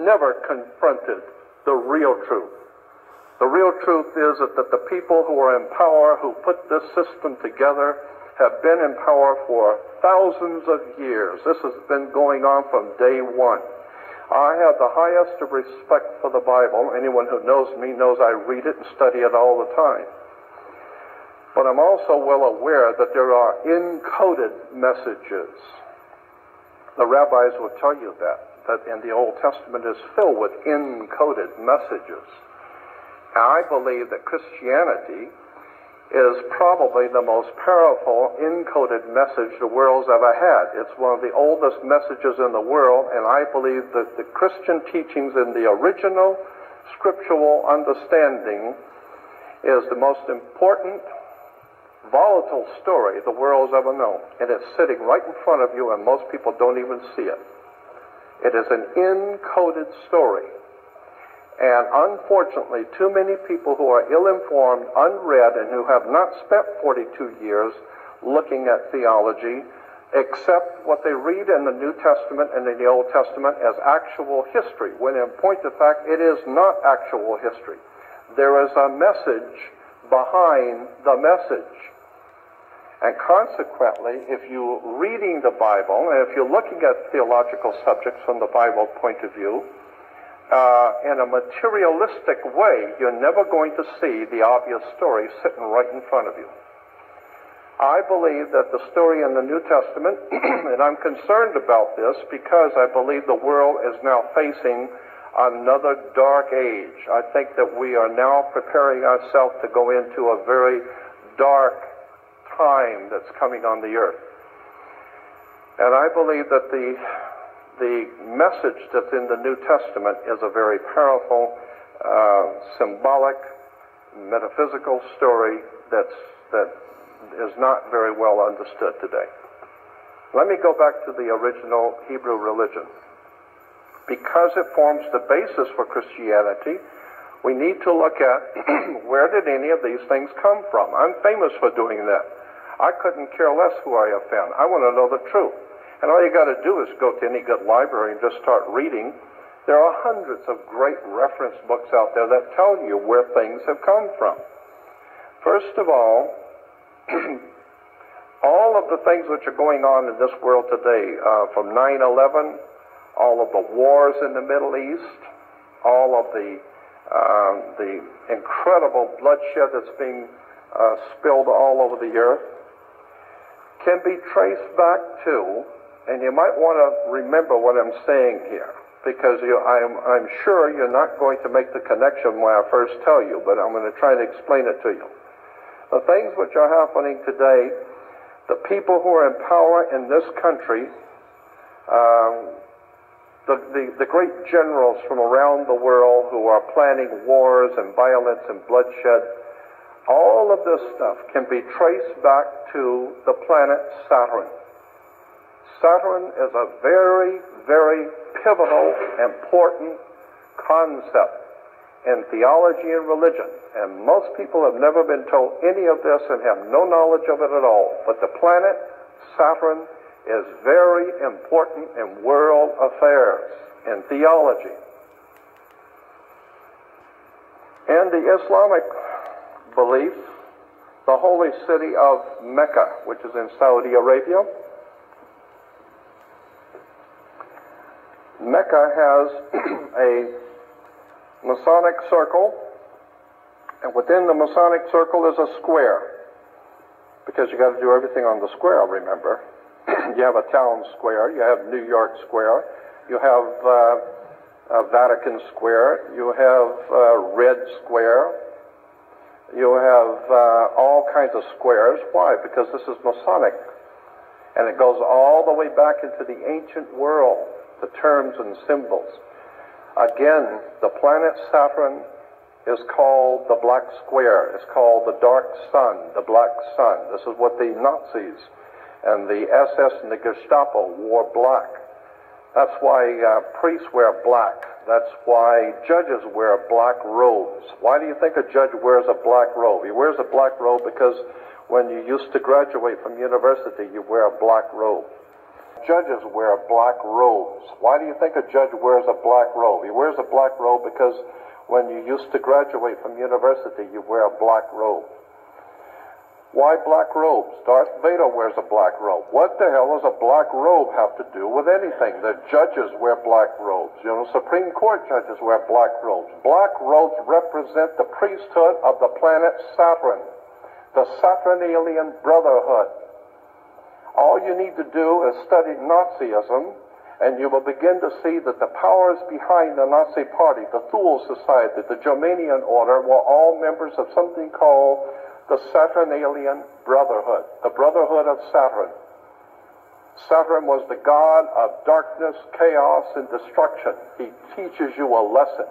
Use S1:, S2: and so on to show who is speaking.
S1: never confronted the real truth. The real truth is that the people who are in power, who put this system together, have been in power for thousands of years. This has been going on from day one. I have the highest of respect for the Bible. Anyone who knows me knows I read it and study it all the time. But I'm also well aware that there are encoded messages. The rabbis will tell you that in the Old Testament is filled with encoded messages. And I believe that Christianity is probably the most powerful encoded message the world's ever had. It's one of the oldest messages in the world, and I believe that the Christian teachings in the original scriptural understanding is the most important, volatile story the world's ever known. And it's sitting right in front of you, and most people don't even see it. It is an encoded story. And unfortunately, too many people who are ill-informed, unread, and who have not spent 42 years looking at theology accept what they read in the New Testament and in the Old Testament as actual history, when in point of fact, it is not actual history. There is a message behind the message. And consequently, if you're reading the Bible, and if you're looking at theological subjects from the Bible point of view, in a materialistic way, you're never going to see the obvious story sitting right in front of you. I believe that the story in the New Testament, and I'm concerned about this because I believe the world is now facing another dark age. I think that we are now preparing ourselves to go into a very dark time that's coming on the earth. And I believe that the message that's in the New Testament is a very powerful, symbolic, metaphysical story that is not very well understood today. Let me go back to the original Hebrew religion. Because it forms the basis for Christianity, we need to look at where did any of these things come from. I'm famous for doing that. I couldn't care less who I offend. I want to know the truth. And all you got to do is go to any good library and just start reading. There are hundreds of great reference books out there that tell you where things have come from. First of all of the things which are going on in this world today, from 9/11, all of the wars in the Middle East, all of the incredible bloodshed that's being spilled all over the earth, can be traced back to, and you might want to remember what I'm saying here, because I'm sure you're not going to make the connection when I first tell you, but I'm going to try to explain it to you. The things which are happening today, the people who are in power in this country, the great generals from around the world who are planning wars and violence and bloodshed, all of this stuff can be traced back to the planet Saturn. Saturn is a very, very pivotal, important concept in theology and religion. And most people have never been told any of this and have no knowledge of it at all. But the planet Saturn is very important in world affairs, in theology. In the Islamic belief, the holy city of Mecca, which is in Saudi Arabia, Mecca has a Masonic circle, and within the Masonic circle is a square, because you got to do everything on the square, remember. You have a town square, you have New York Square, you have Vatican Square, you have Red Square, you have all kinds of squares. Why? Because this is Masonic, and it goes all the way back into the ancient world, the terms and symbols. Again, the planet Saturn is called the Black Square. It's called the Dark Sun, the Black Sun. This is what the Nazis and the SS and the Gestapo wore black. That's why priests wear black. That's why judges wear black robes. Why do you think a judge wears a black robe? He wears a black robe because when you used to graduate from university, you wear a black robe. Judges wear black robes. Why do you think a judge wears a black robe? He wears a black robe because when you used to graduate from university, you wear a black robe. Why black robes? Darth Vader wears a black robe. What the hell does a black robe have to do with anything? The judges wear black robes. You know, Supreme Court judges wear black robes. Black robes represent the priesthood of the planet Saturn, the Saturnalian Brotherhood. All you need to do is study Nazism, and you will begin to see that the powers behind the Nazi Party, the Thule Society, the Germanian Order, were all members of something called the Saturnalian Brotherhood, the Brotherhood of Saturn. Saturn was the god of darkness, chaos, and destruction. He teaches you a lesson.